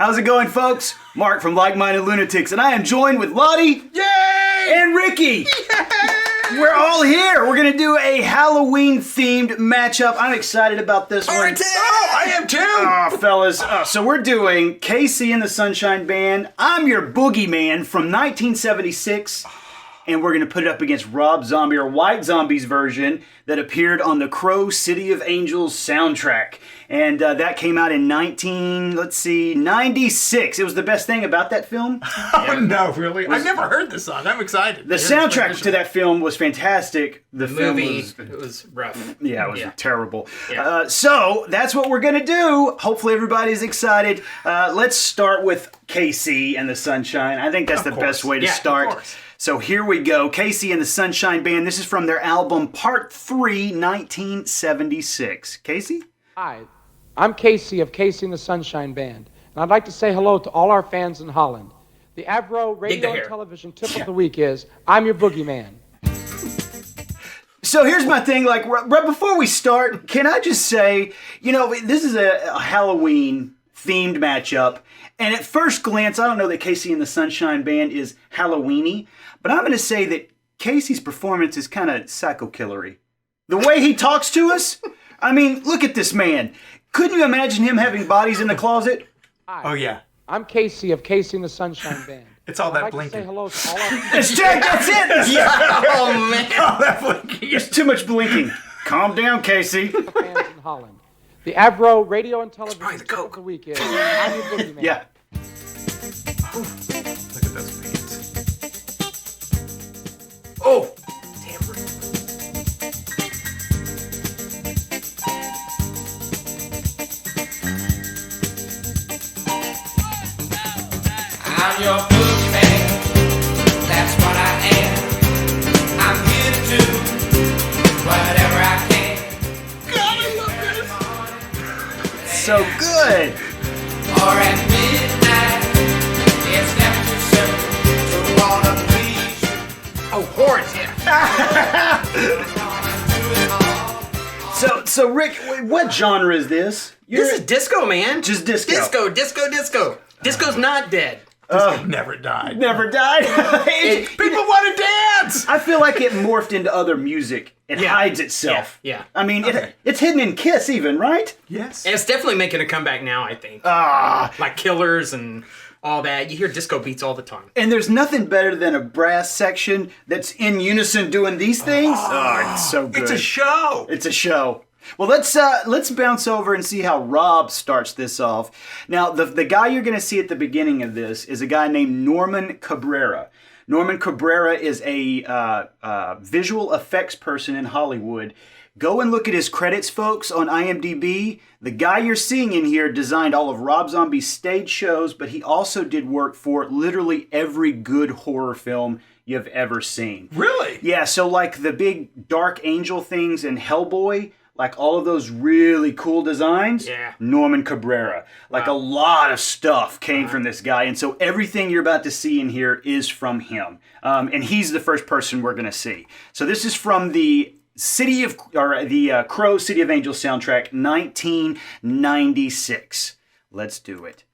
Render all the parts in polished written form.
How's it going, folks? Mark from Like Minded Lunatics, and I am joined with Ladi. Yay! And Ricky. Yay! We're all here. We're going to do a Halloween-themed matchup. I'm excited about this one. Oh, I am too! Oh, fellas. So we're doing KC and the Sunshine Band. I'm Your Boogie Man from 1976. And we're going to put it up against Rob Zombie, or White Zombie's version, that appeared on the Crow City of Angels soundtrack. And that came out in 96. It was the best thing about that film. Oh, no, really? I've never heard this song. I'm excited. The soundtrack to that film was fantastic. The movie, film it was rough. Yeah, it was terrible. Yeah. So that's what we're going to do. Hopefully everybody's excited. Let's start with KC and the Sunshine. I think that's the best way to start. Of course. So here we go. KC and the Sunshine Band. This is from their album Part 3, 1976. KC? Hi, I'm Casey of Casey and the Sunshine Band, and I'd like to say hello to all our fans in Holland. The Avro radio and television tip of the week is, I'm Your Boogie Man. So here's my thing, like, right before we start, can I just say, you know, this is a Halloween-themed matchup, and at first glance, I don't know that KC and the Sunshine Band is Halloween-y, but I'm going to say that Casey's performance is kind of psycho-killery. The way he talks to us, I mean, look at this man. Couldn't you imagine him having bodies in the closet? Hi, Oh, yeah. I'm Casey of Casey and the Sunshine Band. It's all that I'd like to say blinking. hello to all our That's it! Oh, man. All that blinking. There's too much blinking. Calm down, Casey. fans in Holland. The Avro radio and television probably the tip of Coke. the week is, I'm Your Boogie Man. Yeah. Look at those beats. Oh, tambourine. I'm your boogie man, that's what I am. I'm here to do whatever I can. So good. Or at midnight, it's never too soon to wanna please you. Oh, horns, yeah. So Rick, what genre is this? This is disco, man. Just disco. Disco. Disco's not dead. Never died. Never died. People want to dance! I feel like it morphed into other music. It hides itself. Yeah. I mean, it's hidden in Kiss even, right? Yes. And it's definitely making a comeback now, I think. Like Killers and all that. You hear disco beats all the time. And there's nothing better than a brass section that's in unison doing these things. Oh, it's so good. It's a show. It's a show. Well, let's bounce over and see how Rob starts this off. Now, the guy you're going to see at the beginning of this is a guy named Norman Cabrera. Norman Cabrera is a visual effects person in Hollywood. Go and look at his credits, folks, on IMDb. The guy you're seeing in here designed all of Rob Zombie's stage shows, but he also did work for literally every good horror film you've ever seen. Really? Yeah, so like the big Dark Angel things in Hellboy, like all of those really cool designs, Norman Cabrera. Like a lot of stuff came from this guy. And so everything you're about to see in here is from him. And he's the first person we're going to see. So this is from the Crow City of Angels soundtrack, 1996. Let's do it.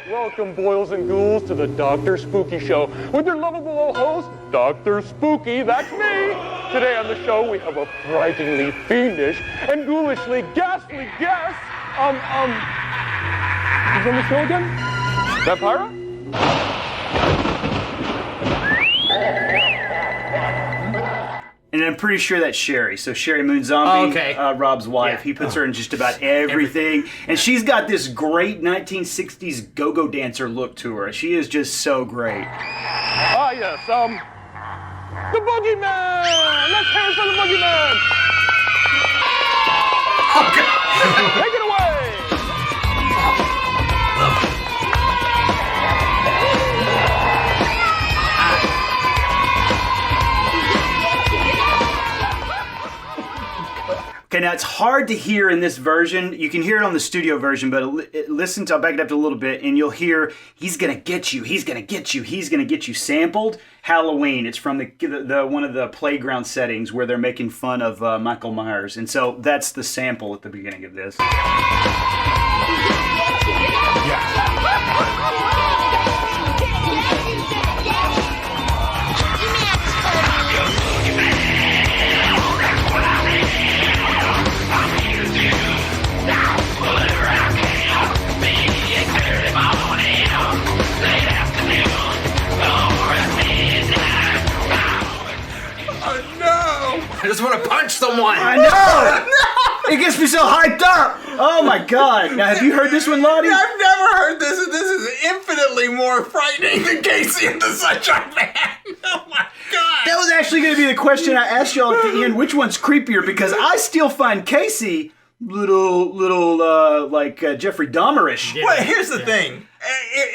Welcome, boils and ghouls, to the Dr. Spooky Show with your lovable old host, Dr. Spooky. That's me. Today on the show, we have a frighteningly fiendish and ghoulishly ghastly guest. Who's on the show again? Vampira? And I'm pretty sure that's Sherry. So Sherry Moon Zombie, Rob's wife. Yeah. He puts her in just about everything. And she's got this great 1960s go-go dancer look to her. She is just so great. Ah, yes, the Boogie Man! Let's hear it for the Boogie Man! Take it away! Okay, now it's hard to hear in this version. You can hear it on the studio version, but listen to, I'll back it up to a little bit, and you'll hear, he's gonna get you, he's gonna get you, he's gonna get you sampled. Halloween. It's from the one of the playground settings where they're making fun of Michael Myers. And so that's the sample at the beginning of this. I just want to punch someone. I know! It gets me so hyped up! Oh my god. Now, have you heard this one, Ladi? I've never heard this, and this is infinitely more frightening than Casey and the Sunshine Band. Oh my god. That was actually going to be the question I asked y'all at the end. Which one's creepier? Because I still find Casey little Jeffrey Dahmerish. Yeah. Well, here's the thing.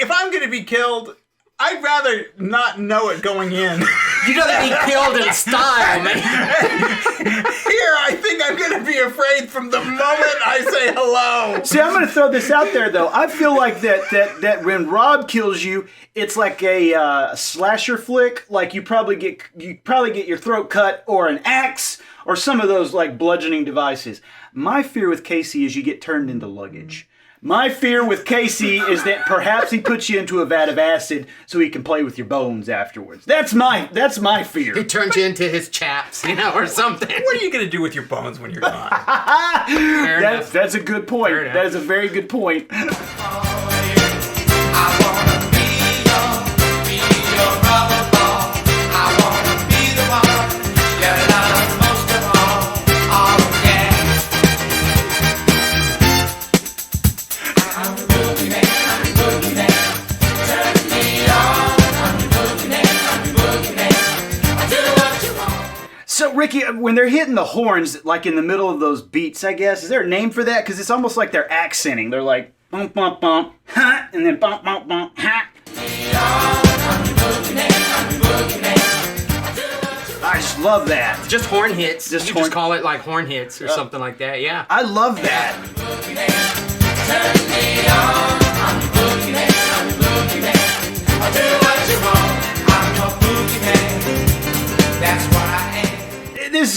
If I'm going to be killed, I'd rather not know it going in. You'd rather be killed in style, man. Here, I think I'm going to be afraid from the moment I say hello. See, I'm going to throw this out there, though. I feel like that when Rob kills you, it's like a slasher flick. Like you probably get your throat cut or an axe or some of those like bludgeoning devices. My fear with Casey is you get turned into luggage. My fear with Casey is that perhaps he puts you into a vat of acid so he can play with your bones afterwards. That's my fear. He turns you into his chaps, or something. What are you going to do with your bones when you're gone? That's a good point. That is a very good point. I wanna be your rubber ball. I wanna be the one you love most of all. Oh yeah. I'm the boogie man. I'm the boogie man. Turn me on. I'm the boogie man. I'm the boogie man. I do what you want. So, Ricky, when they're hitting the horns, like in the middle of those beats, I guess, is there a name for that? Because it's almost like they're accenting. They're like, bump, bump, bump, ha, and then bump, bump, bump, ha. I just love that. Just horn hits. Just You horn- just call it like horn hits or something like that, yeah. I love that. This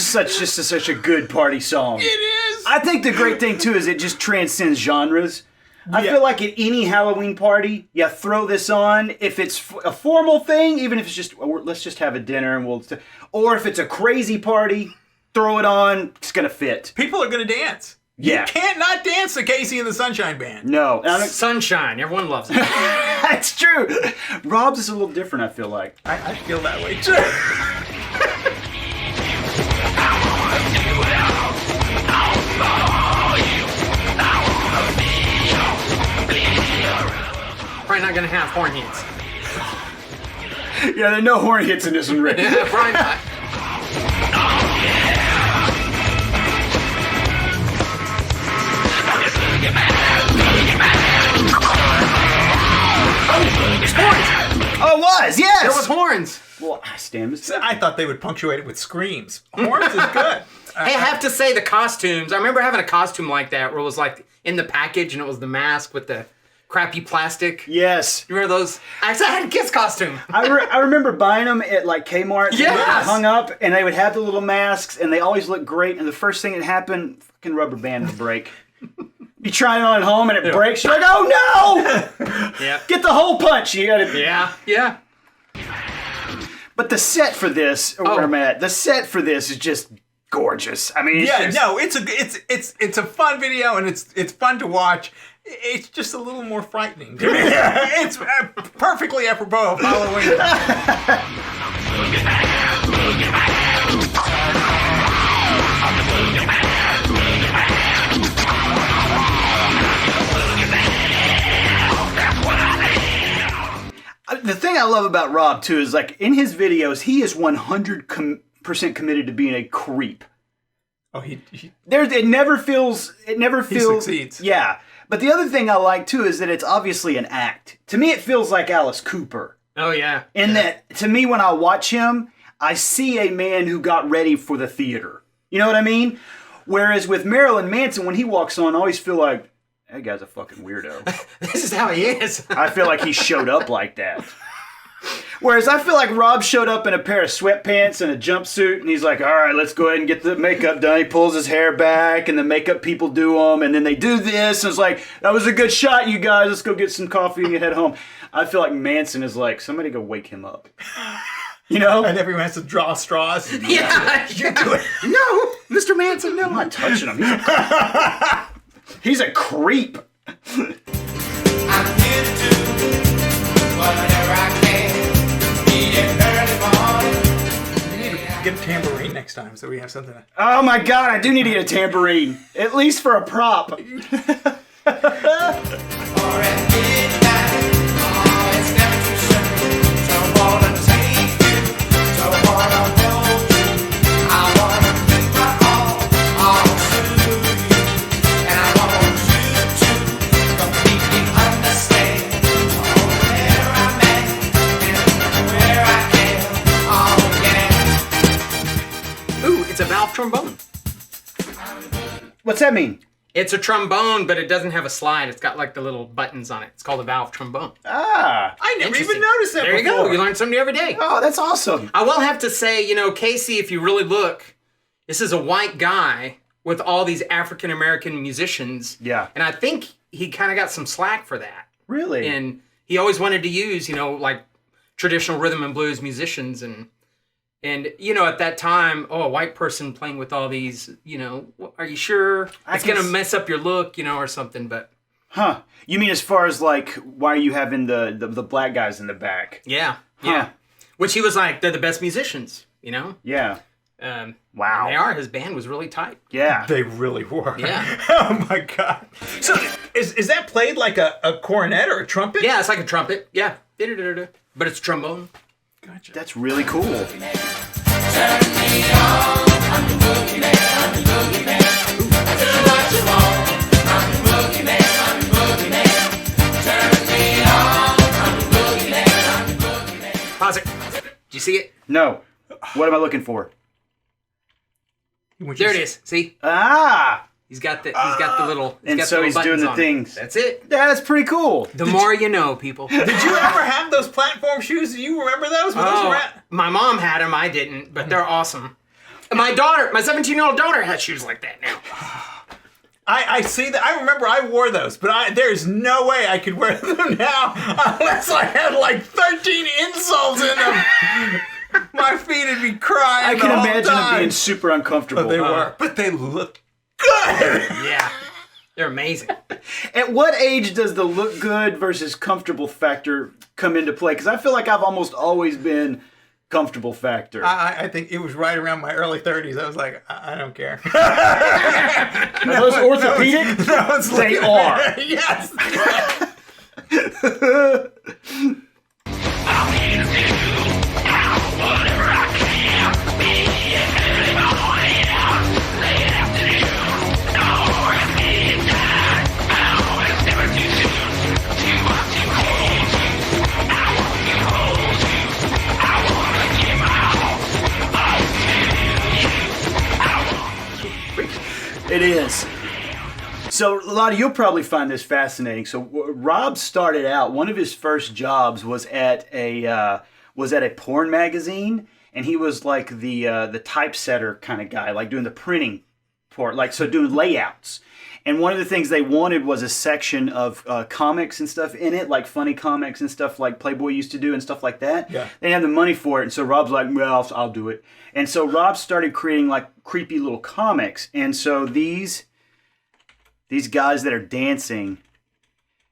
is such a good party song. It is. I think the great thing too is it just transcends genres. I feel like at any Halloween party, you throw this on. If it's a formal thing, even if it's just let's just have a dinner and or if it's a crazy party, throw it on. It's gonna fit. People are going to dance. Yeah. You can't not dance to Casey and the Sunshine Band. No, Sunshine, everyone loves it. that's true. Rob's is a little different. I feel like. I feel that way too. Probably not gonna have horn hits. Yeah, there are no horn hits in this one, Rick. Yeah, probably not. Oh, it was, yes! There was horns. Well, stems. I thought they would punctuate it with screams. Horns is good. Hey, I have to say the costumes. I remember having a costume like that where it was like in the package and it was the mask with the crappy plastic. Yes. You remember those? Actually, I had a kid's costume. I remember buying them at like Kmart. Yes! Hung up, and they would have the little masks, and they always looked great. And the first thing that happened, fucking rubber band would break. You try it on at home, and it breaks. You're like, oh no! Yeah. Get the hole punch. You gotta. Yeah. But the set for this, where I'm at, the set for this is just gorgeous. I mean, it's a fun video and it's fun to watch. It's just a little more frightening. It's perfectly apropos of Halloween. The thing I love about Rob too is like in his videos, he is 100% committed to being a creep. Oh, It never feels. He succeeds. Yeah. But the other thing I like too is that it's obviously an act. To me, it feels like Alice Cooper. Oh, yeah. In that, to me, when I watch him, I see a man who got ready for the theater. You know what I mean? Whereas with Marilyn Manson, when he walks on, I always feel like, that guy's a fucking weirdo. This is how he is. I feel like he showed up like that. Whereas I feel like Rob showed up in a pair of sweatpants and a jumpsuit, and he's like, all right, let's go ahead and get the makeup done. He pulls his hair back, and the makeup people do them, and then they do this, and it's like, that was a good shot, you guys. Let's go get some coffee and head home. I feel like Manson is like, somebody go wake him up. You know? And everyone has to draw straws. Yeah. No, Mr. Manson, no. I'm not touching him. He's a creep. I'm here to do whatever I can. Eat it early morning. Get a tambourine next time so we have something to... Oh my god, I do need to get a tambourine. At least for a prop. Or at midnight. Oh, it's never too soon. So I wanna take you. So I wanna hold you. I wanna give my all to you. And I want you to completely understand where I'm at and where I am. Oh yeah. Ooh, it's a valve trombone. What's that mean? It's a trombone, but it doesn't have a slide. It's got like the little buttons on it. It's called a valve trombone. Ah. I never even Interesting. noticed that There you before. go. You learn something new every day. Oh, that's awesome. I will have to say, Casey, if you really look, this is a white guy with all these African American musicians. Yeah. And I think he kind of got some slack for that. Really? And he always wanted to use, like traditional rhythm and blues musicians and at that time, a white person playing with all these, are you sure it's going to mess up your look, or something, but. Huh. You mean as far as like, why are you having the black guys in the back? Yeah. Huh. Yeah. Which he was like, they're the best musicians, Yeah. Wow. and they are. His band was really tight. Yeah. They really were. Yeah. Oh my god. So is that played like a cornet or a trumpet? Yeah, it's like a trumpet. Yeah. But it's trombone. Gotcha. That's really cool. Turn me on, I'm the Boogie Man, I'm the Boogie Man. Do what you want, I'm the Boogie Man, I'm the Boogie Man. Turn me on, I'm the Boogie Man, I'm the Boogie Man. Pause it. Did you see it? No. What am I looking for? When you There it is. See? Ah. He's got the little. And got so the he's little doing the buttons on it. things. That's it. Yeah, that's pretty cool. The more you know, people. Did you ever have those platform shoes? Do you remember those? Were those around? My mom had them. I didn't, but they're awesome. And my 17-year-old daughter has shoes like that now. I see that. I remember I wore those, but there's no way I could wear them now unless I had like 13 insoles in them. My feet would be crying. I can the whole imagine them time. being super uncomfortable. But they were. But they look good. Yeah. They're amazing. At what age does the look good versus comfortable factor come into play? Because I feel like I've almost always been comfortable factor. I think it was right around my early 30s. I was like, I don't care. Are those orthopedic? No, it's They are. Yes. It is. So, Ladi, you'll probably find this fascinating. So, Rob started out. One of his first jobs was at a porn magazine, and he was like the typesetter kind of guy, like doing the printing part, like so doing layouts. And one of the things they wanted was a section of comics and stuff in it, like funny comics and stuff like Playboy used to do and stuff like that. Yeah. They didn't have the money for it, and so Rob's like, well, I'll do it. And so Rob started creating like creepy little comics. And so these guys that are dancing,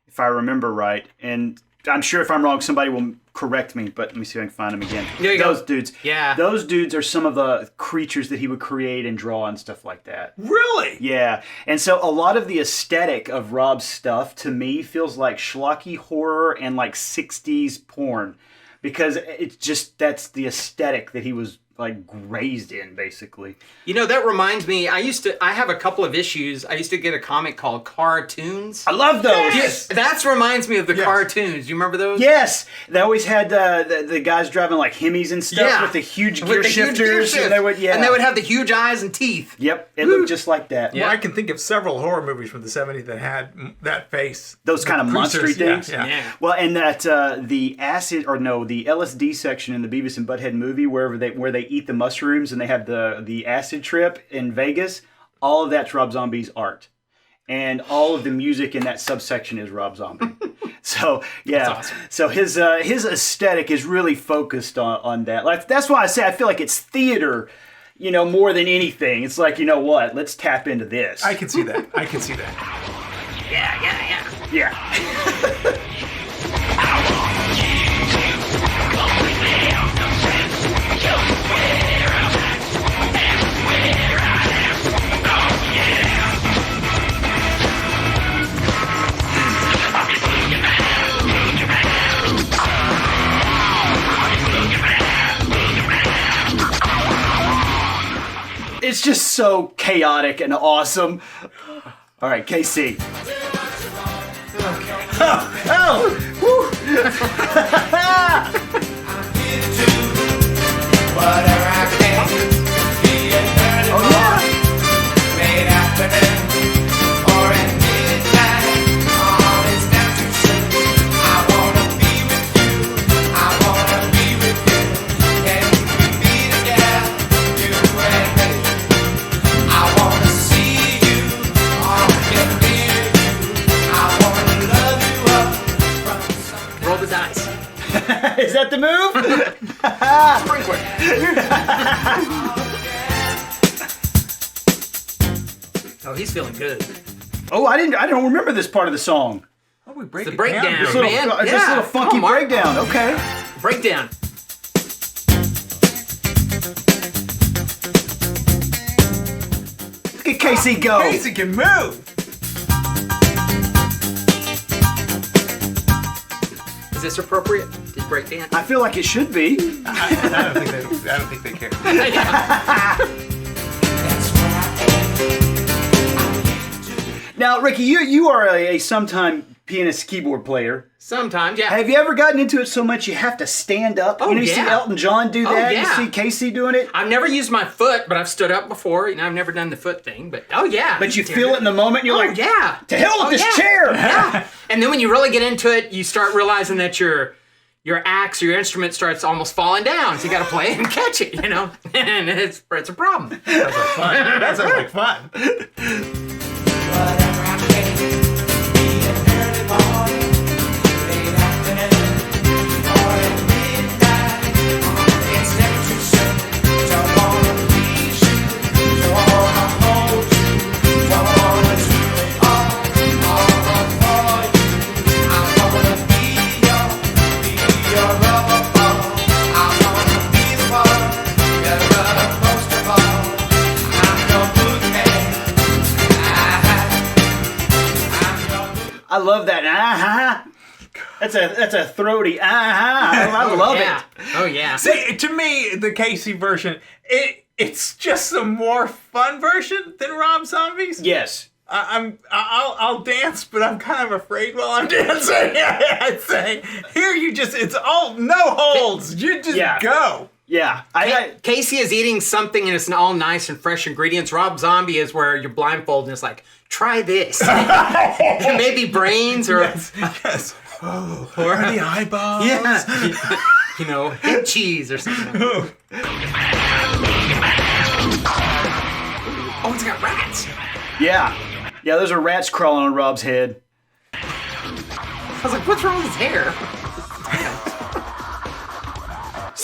if I remember right, and I'm sure if I'm wrong, somebody will correct me, but let me see if I can find them again. There you Those go. dudes. Yeah. Those dudes are some of the creatures that he would create and draw and stuff like that. Really? Yeah. And so a lot of the aesthetic of Rob's stuff, to me, feels like schlocky horror and like 60s porn. Because it's just, that's the aesthetic that he was like grazed in, basically. You know, that reminds me, I have a couple of issues. I used to get a comic called Cartoons. I love those. Yes, that reminds me of the cartoons. Do you remember those? Yes, they always had the guys driving like Hemis and stuff with the huge gear shifters, and they would have the huge eyes and teeth. Yep, it looked just like that. Well, I can think of several horror movies from the 70s that had that face. Those kind of monstery things. Yeah. Well, and that the LSD section in the Beavis and Butthead movie, where they eat the mushrooms and they have the acid trip in Vegas, all of that's Rob Zombie's art. And all of the music in that subsection is Rob Zombie. So yeah, that's awesome. So his aesthetic is really focused on that. Like that's why I say I feel like it's theater, more than anything. It's like, you know what? Let's tap into this. I can see that. Yeah. It's just so chaotic and awesome. All right, KC. Oh! Woo! Whatever I can, be it early morning, late afternoon, or at midnight. Oh, it's not too soon. I wanna be with you. I wanna be with you. Can we be together, you and me? I wanna see you, or get near you. I wanna love you up from the sun. Roll the dice. Is that the move? Sprinkler. Oh, he's feeling good. Oh, I don't remember this part of the song. Oh, we break The it breakdown, down. This little, man. this little funky Come on, Mark. breakdown. Okay. Breakdown. Look at KC go. Casey can move. Is this appropriate? Did breakdown? I feel like it should be. I don't think they care. Now, Ricky, you are a sometime pianist keyboard player. Sometimes, yeah. Have you ever gotten into it so much you have to stand up? Oh, you see yeah. Elton John do Oh, that. yeah. You see Casey doing it. I've never used my foot, but I've stood up before. I've never done the foot thing, but oh yeah. But you feel it in the moment. And you're like, yeah. to hell with Oh, this yeah. chair. Yeah. And then when you really get into it, you start realizing that your axe or your instrument starts almost falling down. So you got to play it and catch it, and it's a problem. That sounds like fun. Whatever I can, be it early morning, late afternoon, or at midnight. It's never too soon. Don't wanna please you, don't wanna hold you, don't wanna do it all for you. I wanna be your rubber ball. I wanna be the one you love most of all. I'm your boogeyman. I love that. That's a throaty. I love Yeah. it. Oh yeah. See, to me, the Casey version, it's just a more fun version than Rob Zombie's. Yes. I'll dance, but I'm kind of afraid while I'm dancing. I'd say here it's all no holds. You just go. Yeah. Casey is eating something and it's all nice and fresh ingredients. Rob Zombie is where you're blindfolded and it's like, try this. Maybe brains or Yes. Oh, or the eyeballs. yeah. Head cheese or something. Oh, it's got rats. Yeah. Yeah, those are rats crawling on Rob's head. I was like, what's wrong with his hair?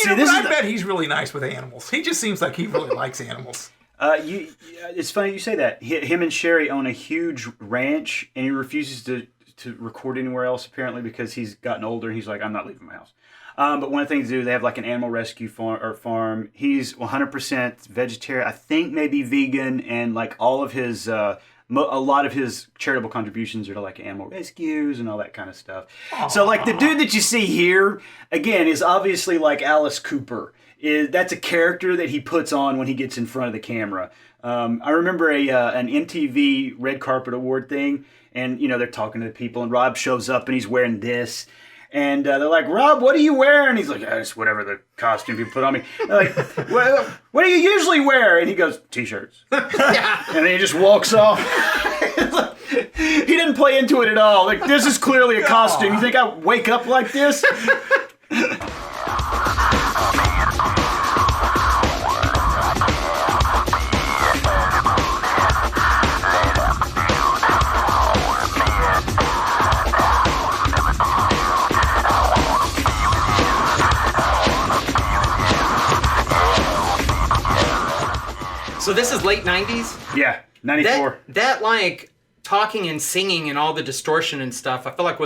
I bet he's really nice with animals. He just seems like he really likes animals. It's funny you say that. Him and Sherry own a huge ranch, and he refuses to record anywhere else apparently because he's gotten older. And he's like, I'm not leaving my house. But one of the things they do, they have like an animal rescue farm. He's 100% vegetarian. I think maybe vegan, and like all of his a lot of his charitable contributions are to like animal rescues and all that kind of stuff. So like the dude that you see here, again, is obviously like Alice Cooper. That's a character that he puts on when he gets in front of the camera. I remember an MTV Red Carpet Award thing, and they're talking to the people, and Rob shows up and he's wearing this. And they're like, Rob, what are you wearing? He's like, it's whatever the costume you put on me. They're like, what do you usually wear? And he goes, T-shirts. And then he just walks off. He didn't play into it at all. Like, this is clearly a costume. You think I wake up like this? So this is late 90s? Yeah, 94. That like talking and singing and all the distortion and stuff, I feel like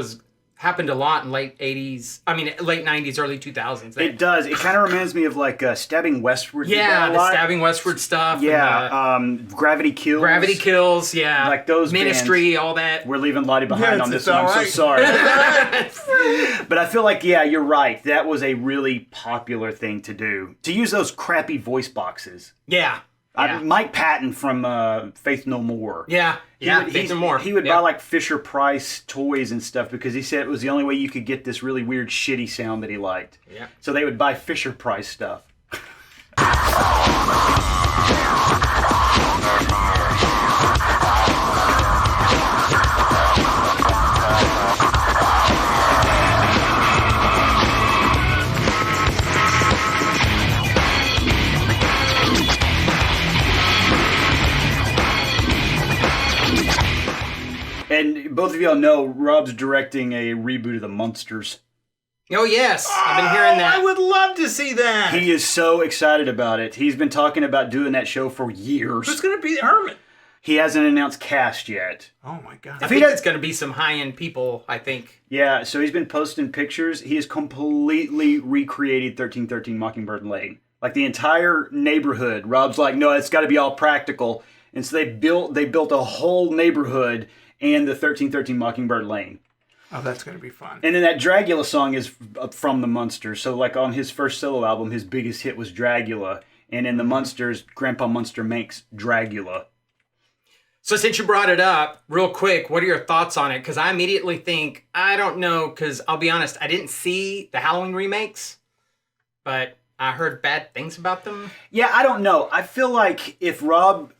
happened a lot in late 80s. I mean, late 90s, early 2000s. It does. It kind of reminds me of like Stabbing Westward. Yeah, the Stabbing Westward stuff. Yeah, Gravity Kills. Gravity Kills, yeah. Like those Ministry, bands. all that. We're leaving Ladi behind on this one. All I'm so sorry. But I feel like, yeah, you're right. That was a really popular thing to do. To use those crappy voice boxes. Yeah. Mike Patton from Faith No More. Yeah, Faith No More. He would buy like Fisher Price toys and stuff because he said it was the only way you could get this really weird, shitty sound that he liked. Yeah. So they would buy Fisher Price stuff. And both of y'all know Rob's directing a reboot of The Munsters. Oh, yes. I've been hearing that. I would love to see that. He is so excited about it. He's been talking about doing that show for years. Who's going to be Herman? He hasn't announced cast yet. Oh, my God. I think it's going to be some high-end people, I think. Yeah, so he's been posting pictures. He has completely recreated 1313 Mockingbird Lane. Like the entire neighborhood. Rob's like, no, it's got to be all practical. And so they built a whole neighborhood and the 1313 Mockingbird Lane. Oh, that's going to be fun. And then that Dragula song is from the Munsters. So like on his first solo album, his biggest hit was Dragula. And in the Munsters, Grandpa Munster makes Dragula. So since you brought it up, real quick, what are your thoughts on it? Because I immediately think, I don't know, because I'll be honest, I didn't see the Halloween remakes, but I heard bad things about them. Yeah, I don't know. I feel like if Rob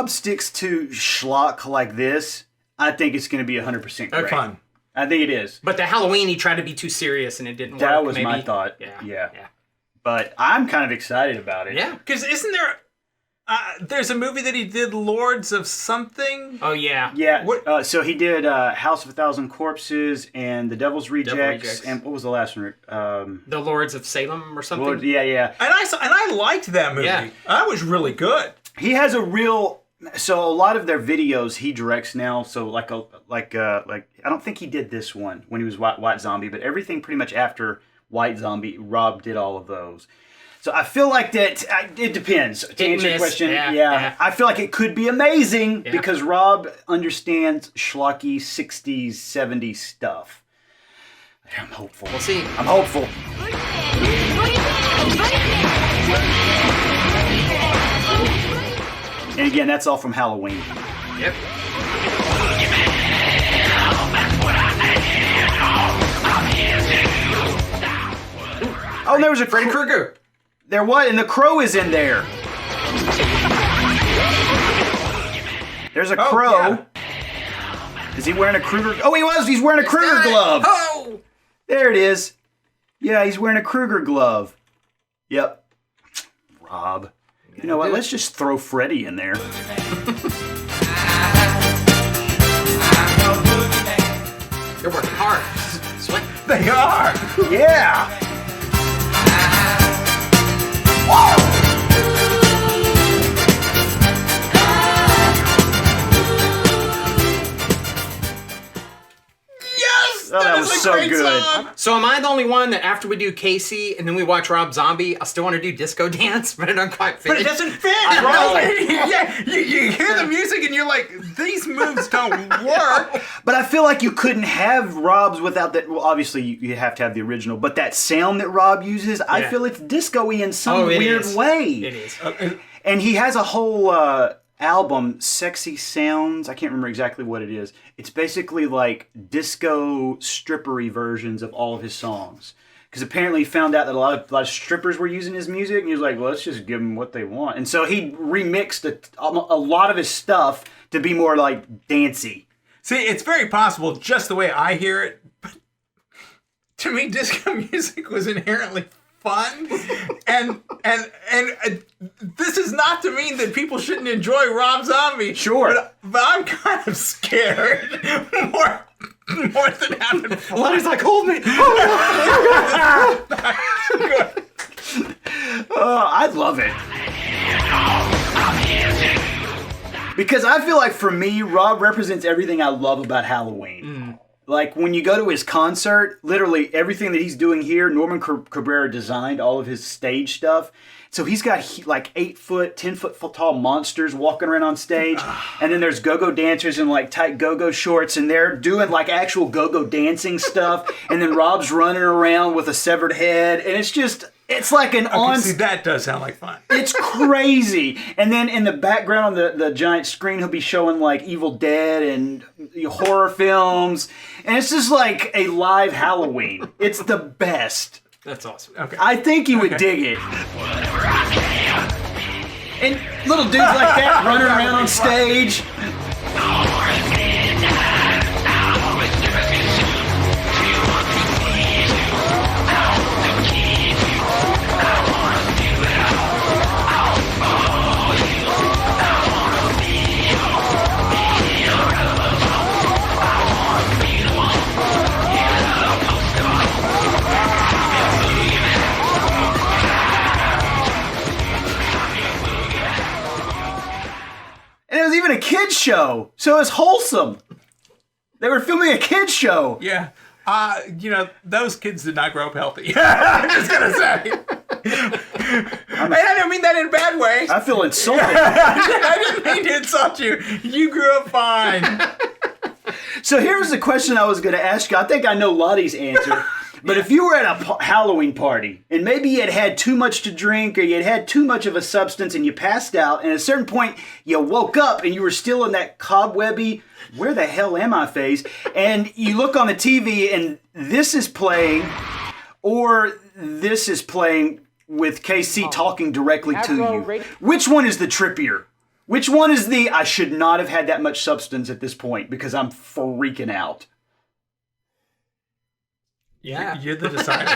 sticks to schlock like this, I think it's going to be 100% great. Fun. I think it is. But the Halloween, he tried to be too serious and it didn't work. That was maybe. my thought. Yeah. But I'm kind of excited about it. Yeah. Because isn't there... there's a movie that he did, Lords of something? Oh, yeah. Yeah. So he did House of a Thousand Corpses and The Devil's Rejects. And what was the last one? The Lords of Salem or something? Lord, yeah. And I liked that movie. Yeah. That was really good. He has a real... So a lot of their videos he directs now. So like I don't think he did this one when he was White Zombie, but everything pretty much after White Zombie, Rob did all of those. So I feel like that it depends. To answer your question, yeah, I feel like it could be amazing because Rob understands schlocky 60s, 70s stuff. I'm hopeful. We'll see. I'm hopeful. And again, that's all from Halloween. Yep. Oh, and there was a Freddy Krueger. There was, and the Crow is in there. There's a Crow. Yeah. Is he wearing a Krueger? Oh, he was. He's wearing a Krueger glove. Oh! There it is. Yeah, he's wearing a Krueger glove. Yep. Rob. You know what? Let's just throw Freddy in there. They're working hard. Sweat. They are. Yeah. Yes! Oh, that was so great good. song. So am I the only one that after we do Casey and then we watch Rob Zombie, I still want to do Disco Dance, but it doesn't quite fit? But it doesn't fit. Yeah, you hear the music and you're like, these moves don't work. But I feel like you couldn't have Rob's without that. Well, obviously you have to have the original, but that sound that Rob uses, I Yeah. feel it's disco-y in some it weird is. way. It is. And he has a whole album, Sexy Sounds. I can't remember exactly what it is. It's basically like disco strippery versions of all of his songs. Because apparently he found out that a lot of strippers were using his music, and he was like, well, let's just give them what they want. And so he remixed a lot of his stuff to be more like dancey. See, it's very possible just the way I hear it. But to me, disco music was inherently fun, and this is not to mean that people shouldn't enjoy Rob Zombie. Sure. but I'm kind of scared more than having fun. Ladi's like, hold me. I love it. Because I feel like for me, Rob represents everything I love about Halloween. Like when you go to his concert, literally everything that he's doing here, Norman Cabrera designed all of his stage stuff. So he's got like 8 foot, 10 foot tall monsters walking around on stage. And then there's go-go dancers in like tight go-go shorts, and they're doing like actual go-go dancing stuff. And then Rob's running around with a severed head. And it's like an See, that does sound like fun. It's crazy. And then in the background on the giant screen, he'll be showing like Evil Dead and horror films. And it's just like a live Halloween. It's the best. That's awesome. Okay. I think you would dig it. And little dudes like that running around on stage. And it was even a kid's show, so it was wholesome. They were filming a kid's show. Yeah. Those kids did not grow up healthy. I'm just going to say. And I don't mean that in a bad way. I feel insulted. I didn't mean to insult you. You grew up fine. So here's the question I was going to ask you. I think I know Ladi's answer. But if you were at a Halloween party and maybe you had had too much to drink or you had had too much of a substance and you passed out, and at a certain point you woke up and you were still in that cobwebby, where the hell am I phase, and you look on the TV and this is playing or this is playing with KC talking directly to you. Which one is the trippier? Which one is the I should not have had that much substance at this point because I'm freaking out? Yeah. You're the decider.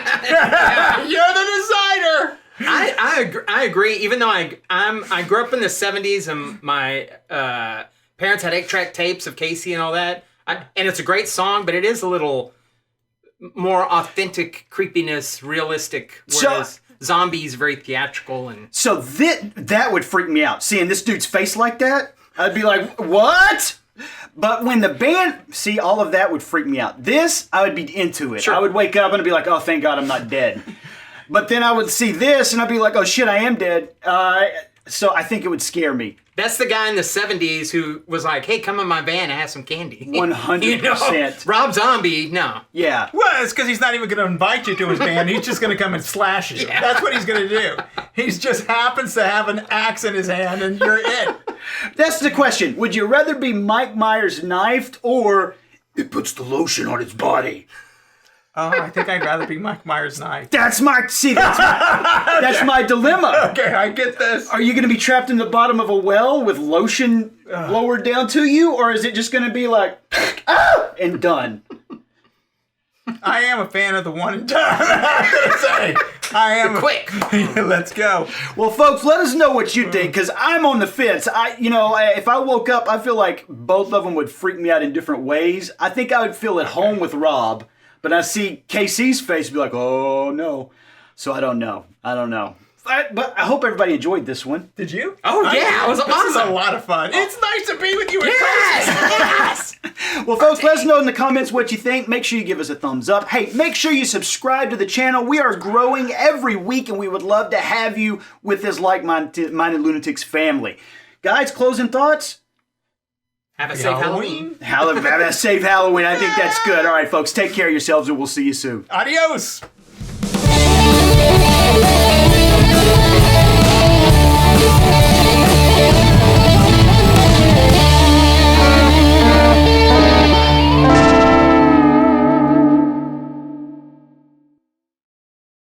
You're the decider. I agree. Even though I grew up in the 70s and my parents had 8-track tapes of Casey and all that, and it's a great song, but it is a little more authentic creepiness, realistic. Whereas Zombie's very theatrical and. So that would freak me out. Seeing this dude's face like that, I'd be like, what? But when the band, all of that would freak me out. This, I would be into it. Sure. I would wake up and be like, oh, thank God I'm not dead. But then I would see this and I'd be like, oh shit, I am dead. So I think it would scare me. That's the guy in the 70s who was like, hey, come in my van and have some candy. 100%. Rob Zombie, no. Yeah. Well, it's because he's not even going to invite you to his band. He's just going to come and slash you. Yeah. That's what he's going to do. He just happens to have an axe in his hand and you're it. That's the question. Would you rather be Mike Myers knifed or it puts the lotion on its body? Oh, I think I'd rather be Mike Myers knife. That's my dilemma. Okay, I get this. Are you going to be trapped in the bottom of a well with lotion lowered down to you, or is it just going to be like, ah, and done? I am a fan of the one and done. I'm going to say. I am Quick. Let's go. Well, folks, let us know what you think, because I'm on the fence. If I woke up, I feel like both of them would freak me out in different ways. I think I would feel at home with Rob, but I see KC's face be like, oh, no. So I don't know. But I hope everybody enjoyed this one. Did you? Oh, yeah, it was This is a awesome. lot of fun. It's nice to be with you. Yes! Well, folks, let us know in the comments what you think. Make sure you give us a thumbs up. Hey, make sure you subscribe to the channel. We are growing every week, and we would love to have you with this like-minded lunatics family. Guys, closing thoughts? Have a safe Halloween. Have a safe Halloween. I think that's good. All right, folks, take care of yourselves, and we'll see you soon. Adios.